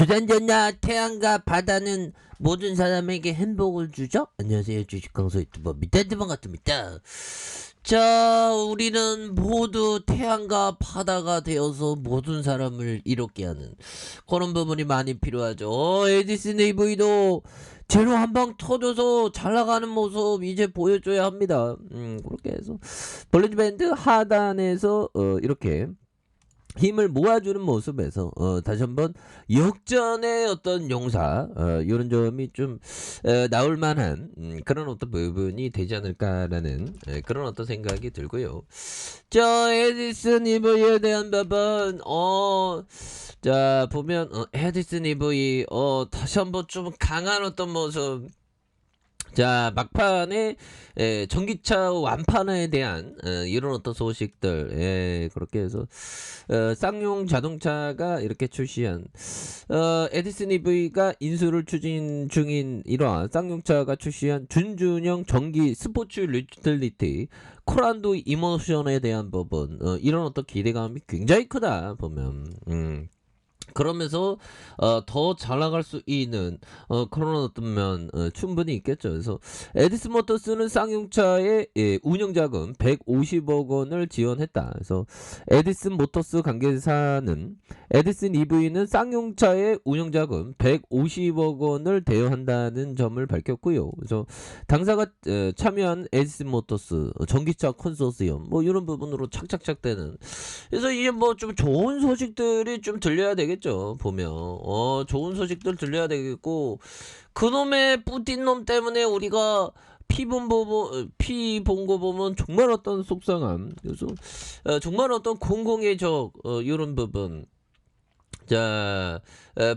주전자나 태양과 바다는 모든 사람에게 행복을 주죠? 안녕하세요. 주식강사 유튜버 밑단지 반갑습니다. 자, 우리는 모두 태양과 바다가 되어서 모든 사람을 이롭게 하는 그런 부분이 많이 필요하죠. 에디슨 AV도 제로 한 방 터져서 잘 나가는 모습 이제 보여줘야 합니다. 그렇게 해서 볼리지밴드 하단에서 이렇게 힘을 모아주는 모습에서 다시 한번 역전의 어떤 용사 이런 점이 좀 나올 만한 그런 어떤 부분이 되지 않을까라는 그런 어떤 생각이 들고요. 자, 에디슨 이브에 대한 부분 자 보면 에디슨 이브이 다시 한번 좀 강한 어떤 모습. 자, 막판에 전기차 완판에 대한 이런 어떤 소식들, 그렇게 해서 쌍용 자동차가 이렇게 출시한 에디슨 EV가 인수를 추진 중인 이러한 쌍용차가 출시한 준준형 전기 스포츠 유틸리티 코란도 이모션에 대한 부분, 이런 어떤 기대감이 굉장히 크다 보면. 그러면서 더 잘 나갈 수 있는 그런 어떤 면 충분히 있겠죠. 그래서 에디슨 모터스는 쌍용차의 운영자금 150억 원을 지원했다. 그래서 에디슨 모터스 관계사는 에디슨 EV는 쌍용차의 운영자금 150억 원을 대여한다는 점을 밝혔고요. 그래서 당사가 참여한 에디슨 모터스 전기차 컨소시엄 뭐 이런 부분으로 착착착 되는. 그래서 이제 뭐 좀 좋은 소식들이 좀 들려야 되겠죠. 보면 좋은 소식들 들려야 되겠고, 그놈의 뿌틴 놈 때문에 우리가 피 본 거 보면 정말 어떤 속상함. 그래서 정말 어떤 공공의 적 이런 부분. 자,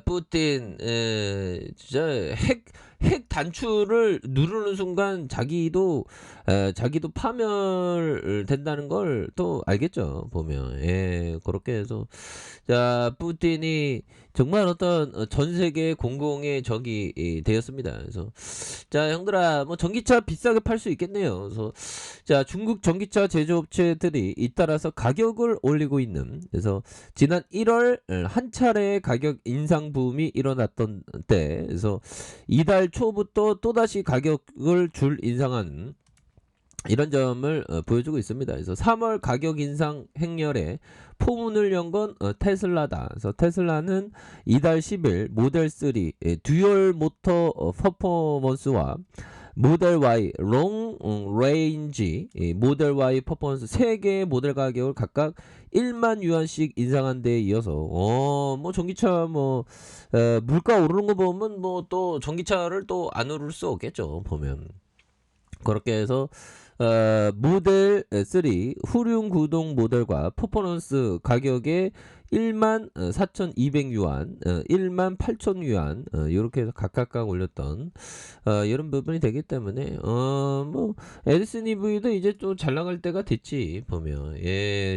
푸틴 진짜 핵 단추를 누르는 순간 자기도 파멸 된다는 걸 또 알겠죠. 보면 그렇게 해서 자, 푸틴이 정말 어떤 전 세계 공공의 적이 되었습니다. 그래서 자, 형들아, 뭐 전기차 비싸게 팔 수 있겠네요. 그래서 자, 중국 전기차 제조업체들이 잇따라서 가격을 올리고 있는. 그래서 지난 1월 한 차례 가격 인상 붐이 일어났던 때, 그래서 이달 초부터 또다시 가격을 줄 인상하는 이런 점을 보여주고 있습니다. 그래서 3월 가격 인상 행렬에 포문을 연 건 테슬라다. 그래서 테슬라는 이달 10일 모델 3 듀얼 모터 퍼포먼스와 모델 Y 롱 레인지 모델 Y 퍼포먼스 3개의 모델 가격을 각각 1만 유안씩 인상한 데에 이어서 뭐 전기차 뭐 물가 오르는 거 보면 뭐 또 전기차를 또 안 오를 수 없겠죠. 보면 그렇게 해서 모델 3 후륜 구동 모델과 퍼포먼스 가격에 1만 4,200유안, 1만 8,000유안 이렇게 해서 각각 올렸던 이런 부분이 되기 때문에 뭐 에디슨 EV도 이제 좀 잘 나갈 때가 됐지 보면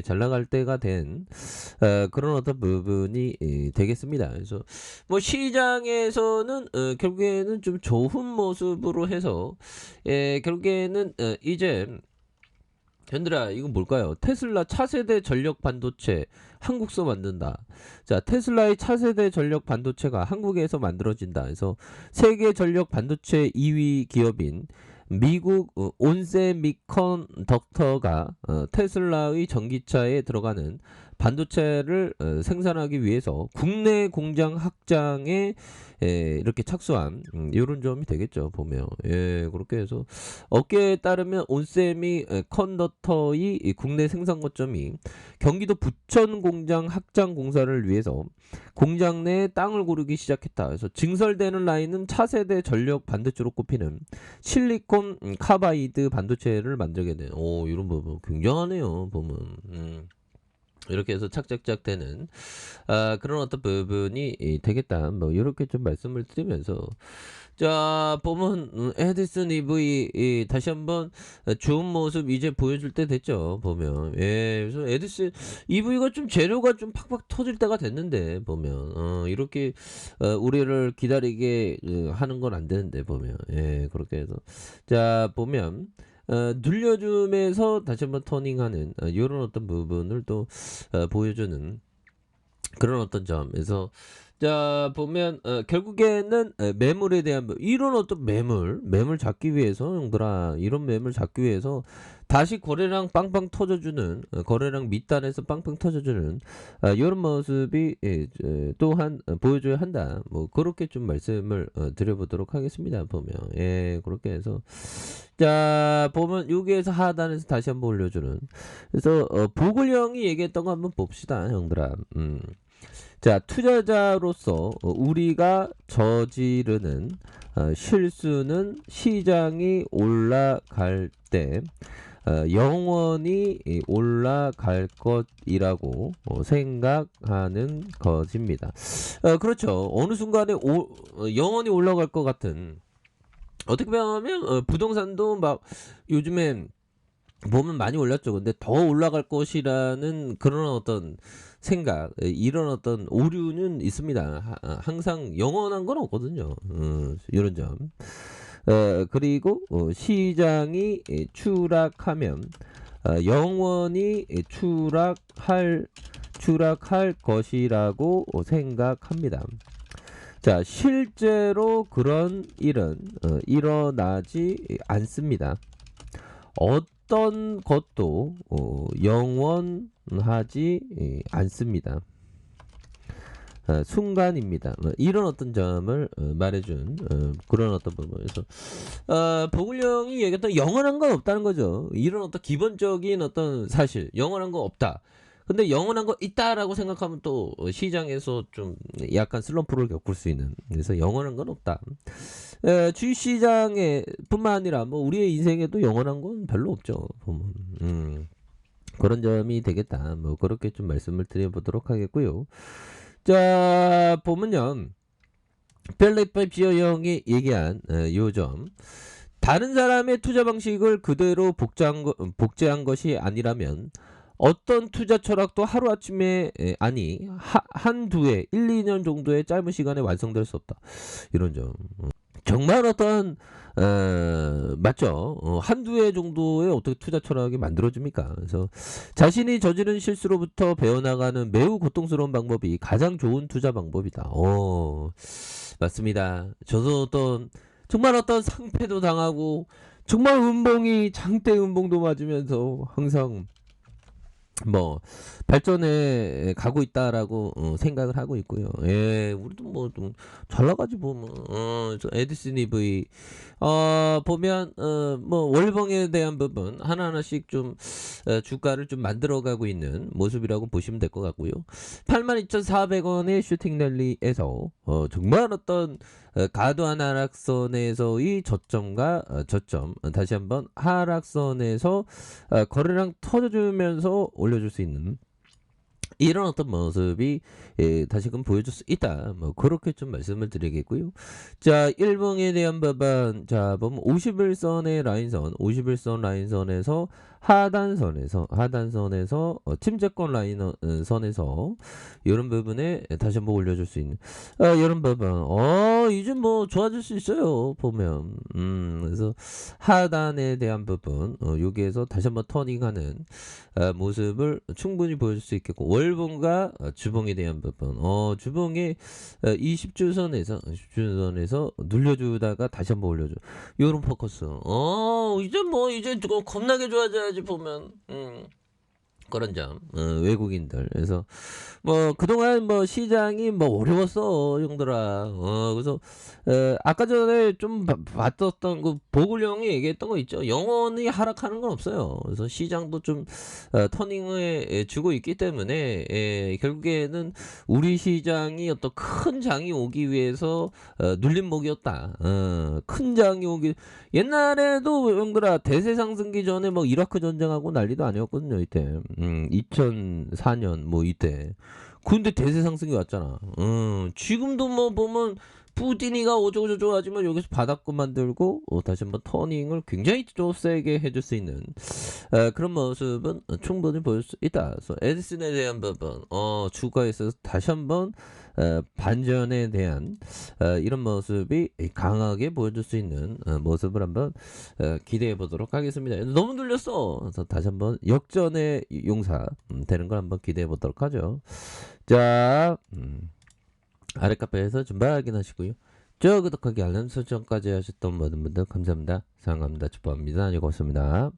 잘 나갈 때가 된 그런 어떤 부분이 되겠습니다. 그래서 뭐 시장에서는 결국에는 좀 좋은 모습으로 해서 결국에는 이제 현들아 이거 뭘까요? 테슬라 차세대 전력 반도체 한국서 만든다. 자, 테슬라의 차세대 전력 반도체가 한국에서 만들어진다. 그래서 세계 전력 반도체 2위 기업인 미국 온세미컨덕터가 테슬라의 전기차에 들어가는 반도체를 생산하기 위해서 국내 공장 확장에 이렇게 착수한 이런 점이 되겠죠. 보면 그렇게 해서 업계에 따르면 온세미 컨덕터의 국내 생산 거점이 경기도 부천 공장 확장 공사를 위해서 공장 내 땅을 고르기 시작했다. 그래서 증설되는 라인은 차세대 전력 반도체로 꼽히는 실리콘 카바이드 반도체를 만들게 된. 이런 부분 굉장하네요. 보면. 이렇게 해서 착착착 되는 그런 어떤 부분이 되겠다. 뭐 이렇게 좀 말씀을 드리면서 자, 보면 에디슨 EV 다시 한번 좋은 모습 이제 보여줄 때 됐죠. 보면 그래서 에디슨 EV가 좀 재료가 좀 팍팍 터질 때가 됐는데 보면 이렇게 우리를 기다리게 하는 건 안 되는데 보면 그렇게 해서 자 보면 눌려줌에서 다시 한번 터닝하는 이런 어떤 부분을 또 보여주는 그런 어떤 점에서 자 보면 결국에는 매물에 대한 이런 어떤 매물 잡기 위해서 형들아 이런 매물 잡기 위해서 다시 거래량 빵빵 터져주는 거래량 밑단에서 빵빵 터져주는 요런 모습이 또한 보여줘야 한다. 뭐 그렇게 좀 말씀을 드려보도록 하겠습니다. 보면 그렇게 해서 자 보면 여기에서 하단에서 다시 한번 올려주는 그래서 보글형이 얘기했던 거 한번 봅시다 형들아. 자 투자자로서 우리가 저지르는 실수는 시장이 올라갈 때 영원히 올라갈 것이라고 생각하는 것입니다. 그렇죠. 어느 순간에 영원히 올라갈 것 같은 어떻게 보면 부동산도 막 요즘엔 보면 많이 올랐죠. 근데 더 올라갈 것이라는 그런 어떤 생각, 이런 어떤 오류는 있습니다. 항상 영원한 건 없거든요. 이런 점. 그리고 시장이 추락하면 영원히 추락할 것이라고 생각합니다. 자, 실제로 그런 일은 일어나지 않습니다. 어떤 것도 영원하지 않습니다. 순간입니다. 이런 어떤 점을 말해준 그런 어떤 부분에서 보글형이 얘기했던 영원한 건 없다는 거죠. 이런 어떤 기본적인 어떤 사실 영원한 건 없다. 근데 영원한 거 있다라고 생각하면 또 시장에서 좀 약간 슬럼프를 겪을 수 있는 그래서 영원한 건 없다. 주식시장에 뿐만 아니라 뭐 우리의 인생에도 영원한 건 별로 없죠. 보면 그런 점이 되겠다. 뭐 그렇게 좀 말씀을 드려보도록 하겠고요. 자 보면요. 펠리퍼 비어 형이 얘기한 요점 다른 사람의 투자 방식을 그대로 복제한 것이 아니라면 어떤 투자 철학도 하루아침에 아니 한두 해 1, 2년 정도의 짧은 시간에 완성될 수 없다. 이런 점 정말 어떤 맞죠. 한두 해 정도에 어떻게 투자 철학이 만들어집니까? 그래서 자신이 저지른 실수로부터 배워나가는 매우 고통스러운 방법이 가장 좋은 투자 방법이다. 맞습니다. 저도 정말 어떤 상패도 당하고 정말 장대 음봉도 맞으면서 항상 뭐 발전해 가고 있다라고 생각을 하고 있고요. 우리도 뭐 좀 잘 나가지 보면 저 에디슨 EV 보면 뭐 월봉에 대한 부분 하나하나씩 좀 주가를 좀 만들어가고 있는 모습이라고 보시면 될 것 같고요. 82,400원의 슈팅 랠리에서 정말 어떤 과도한 하락선에서의 저점과 저점 다시 한번 하락선에서 거래량 터져주면서 올려줄 수 있는 이런 어떤 모습이 다시금 보여줄 수 있다. 뭐 그렇게 좀 말씀을 드리겠고요. 자, 일봉에 대한 부분 자 보면 51선의 라인선, 51선 라인선에서 하단선에서 침체권 라인선에서 이런 부분에 다시 한번 올려줄 수 있는 이런 부분. 이제 뭐 좋아질 수 있어요. 보면 그래서 하단에 대한 부분 여기에서 다시 한번 터닝하는 모습을 충분히 보여줄 수 있겠고 월봉과 주봉에 대한 부분 주봉이 20주선에서 눌려주다가 다시 한번 올려줘 요런 포커스 이제 겁나게 좋아져야지 보면 그런 점 외국인들 그래서 뭐 그동안 뭐 시장이 뭐 어려웠어 형들아 그래서 아까 전에 좀 봤었던 그 보글형이 얘기했던 거 있죠. 영원히 하락하는 건 없어요. 그래서 시장도 좀 터닝을 주고 있기 때문에 결국에는 우리 시장이 어떤 큰 장이 오기 위해서 눌림목이었다. 큰 장이 오기 옛날에도 형들아 대세 상승기 전에 뭐 이라크 전쟁하고 난리도 아니었거든요. 이때 2004년 뭐 이때 근데 대세 상승이 왔잖아. 지금도 뭐 보면 푸틴이가 어쩌고저쩌고 하지만 여기서 바닥권 만들고 다시 한번 터닝을 굉장히 좀 세게 해줄 수 있는 그런 모습은 충분히 보일 수 있다. 그래서 에디슨에 대한 부분 주가에 있어서 다시 한번 반전에 대한 이런 모습이 강하게 보여줄 수 있는 모습을 한번 기대해 보도록 하겠습니다. 너무 눌렸어. 그래서 다시 한번 역전의 용사 되는 걸 한번 기대해 보도록 하죠. 자 아래 카페에서 준바 확인하시고요. 저 구독하기 알람 설정까지 하셨던 모든 분들 감사합니다. 사랑합니다. 축복합니다. 안녕히 고맙습니다.